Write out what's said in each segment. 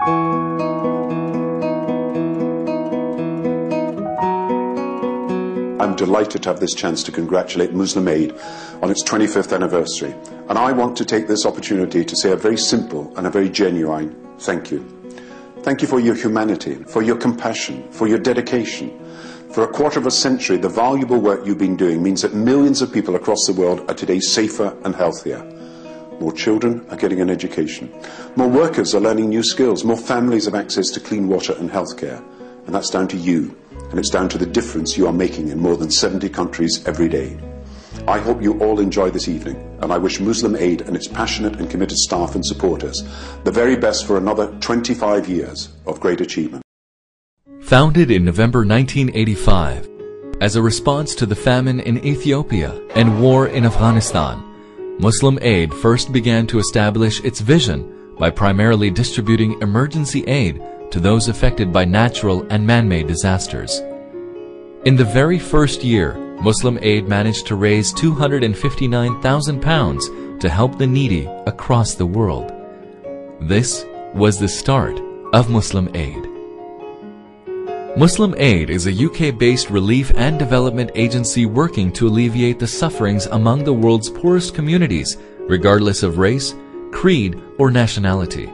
I'm delighted to have this chance to congratulate Muslim Aid on its 25th anniversary. And I want to take this opportunity to say a very simple and a very genuine thank you. Thank you for your humanity, for your compassion, for your dedication. For a quarter of a century, the valuable work you've been doing means that millions of people across the world are today safer and healthier. More children are getting an education. More workers are learning new skills. More families have access to clean water and healthcare. And that's down to you. And it's down to the difference you are making in more than 70 countries every day. I hope you all enjoy this evening, and I wish Muslim Aid and its passionate and committed staff and supporters the very best for another 25 years of great achievement. Founded in November 1985, as a response to the famine in Ethiopia and war in Afghanistan, Muslim Aid first began to establish its vision by primarily distributing emergency aid to those affected by natural and man-made disasters. In the very first year, Muslim Aid managed to raise £259,000 to help the needy across the world. This was the start of Muslim Aid. Muslim Aid is a UK-based relief and development agency working to alleviate the sufferings among the world's poorest communities, regardless of race, creed, or nationality.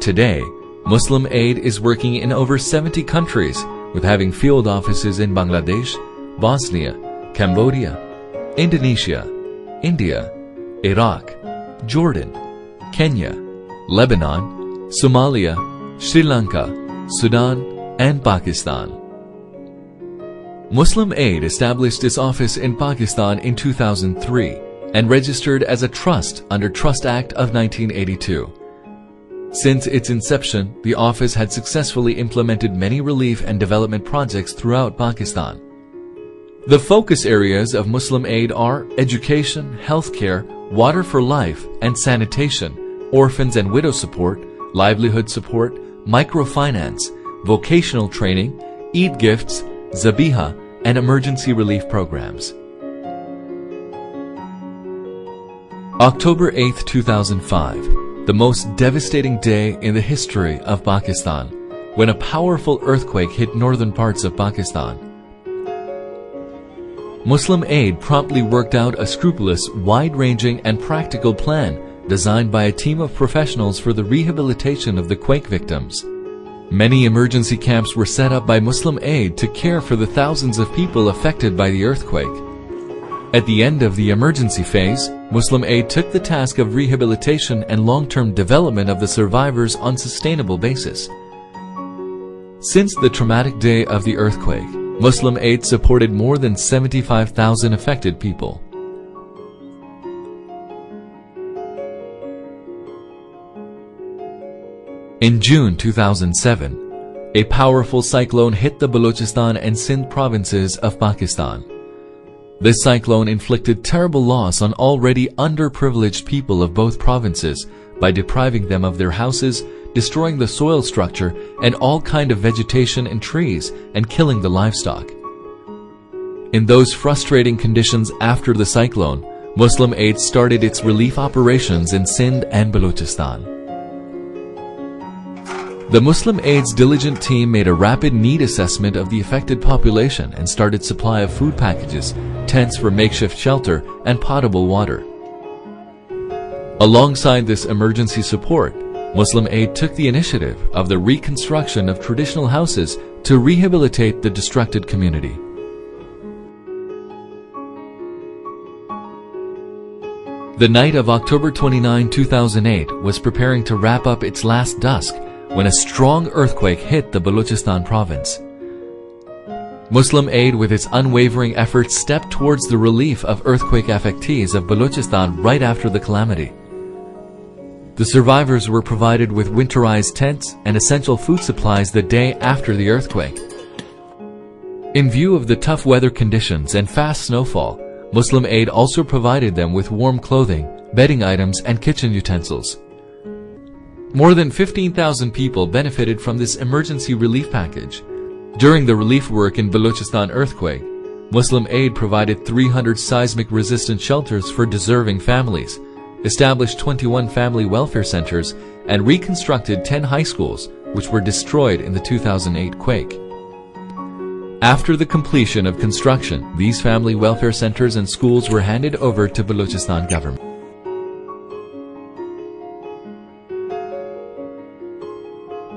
Today, Muslim Aid is working in over 70 countries, with having field offices in Bangladesh, Bosnia, Cambodia, Indonesia, India, Iraq, Jordan, Kenya, Lebanon, Somalia, Sri Lanka, Sudan, and Pakistan. Muslim Aid established its office in Pakistan in 2003 and registered as a trust under Trust Act of 1982. Since its inception, the office had successfully implemented many relief and development projects throughout Pakistan. The focus areas of Muslim Aid are education, healthcare, water for life, and sanitation, orphans and widow support, livelihood support, microfinance, vocational training, Eid gifts, Zabiha, and emergency relief programs. October 8, 2005. The most devastating day in the history of Pakistan, when a powerful earthquake hit northern parts of Pakistan. Muslim Aid promptly worked out a scrupulous, wide-ranging, and practical plan designed by a team of professionals for the rehabilitation of the quake victims. Many emergency camps were set up by Muslim Aid to care for the thousands of people affected by the earthquake. At the end of the emergency phase, Muslim Aid took the task of rehabilitation and long-term development of the survivors on a sustainable basis. Since the traumatic day of the earthquake, Muslim Aid supported more than 75,000 affected people. In June 2007, a powerful cyclone hit the Balochistan and Sindh provinces of Pakistan. This cyclone inflicted terrible loss on already underprivileged people of both provinces by depriving them of their houses, destroying the soil structure and all kind of vegetation and trees, and killing the livestock. In those frustrating conditions after the cyclone, Muslim Aid started its relief operations in Sindh and Balochistan. The Muslim Aid's diligent team made a rapid need assessment of the affected population and started supply of food packages, tents for makeshift shelter, and potable water. Alongside this emergency support, Muslim Aid took the initiative of the reconstruction of traditional houses to rehabilitate the destructed community. The night of October 29, 2008 was preparing to wrap up its last dusk when a strong earthquake hit the Balochistan province. Muslim Aid, with its unwavering efforts, stepped towards the relief of earthquake affectees of Balochistan right after the calamity. The survivors were provided with winterized tents and essential food supplies the day after the earthquake. In view of the tough weather conditions and fast snowfall, Muslim Aid also provided them with warm clothing, bedding items, and kitchen utensils. More than 15,000 people benefited from this emergency relief package. During the relief work in Balochistan earthquake, Muslim Aid provided 300 seismic-resistant shelters for deserving families, established 21 family welfare centers, and reconstructed 10 high schools, which were destroyed in the 2008 quake. After the completion of construction, these family welfare centers and schools were handed over to Balochistan government.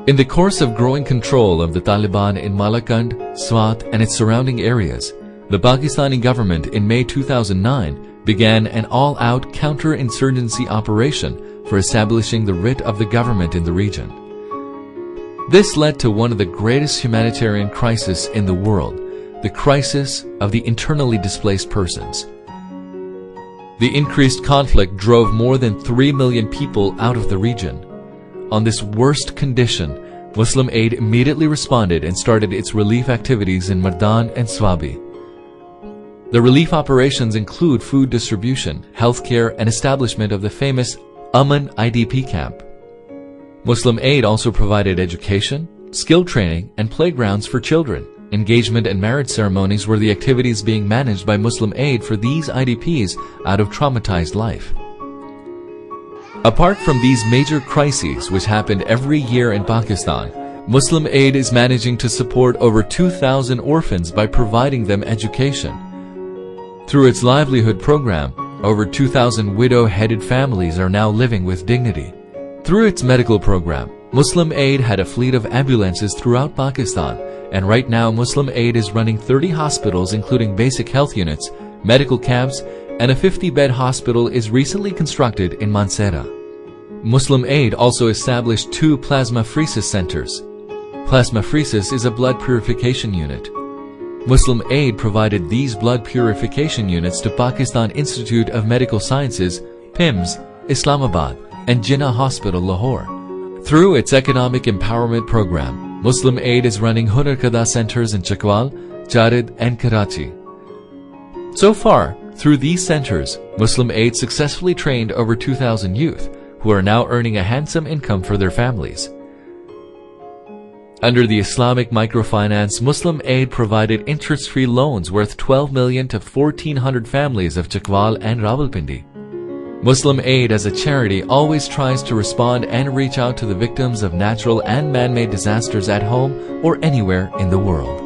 In the course of growing control of the Taliban in Malakand, Swat, and its surrounding areas, the Pakistani government in May 2009 began an all-out counter-insurgency operation for establishing the writ of the government in the region. This led to one of the greatest humanitarian crises in the world, the crisis of the internally displaced persons. The increased conflict drove more than 3 million people out of the region. On this worst condition, Muslim Aid immediately responded and started its relief activities in Mardan and Swabi. The relief operations include food distribution, healthcare, and establishment of the famous Aman IDP camp. Muslim Aid also provided education, skill training, and playgrounds for children. Engagement and marriage ceremonies were the activities being managed by Muslim Aid for these IDPs out of traumatized life. Apart from these major crises which happened every year in Pakistan, Muslim Aid is managing to support over 2,000 orphans by providing them education. Through its livelihood program, over 2,000 widow-headed families are now living with dignity. Through its medical program, Muslim Aid had a fleet of ambulances throughout Pakistan, and right now Muslim Aid is running 30 hospitals including basic health units, medical camps, and a 50-bed hospital is recently constructed in Mansehra. Muslim Aid also established 2 plasmapheresis centers. Plasmapheresis is a blood purification unit. Muslim Aid provided these blood purification units to Pakistan Institute of Medical Sciences, PIMS, Islamabad, and Jinnah Hospital, Lahore. Through its economic empowerment program, Muslim Aid is running Hunar Kada centers in Chakwal, Charid, and Karachi. So far, through these centers, Muslim Aid successfully trained over 2,000 youth, who are now earning a handsome income for their families. Under the Islamic microfinance, Muslim Aid provided interest-free loans worth 12 million to 1,400 families of Chakwal and Rawalpindi. Muslim Aid as a charity always tries to respond and reach out to the victims of natural and man-made disasters at home or anywhere in the world.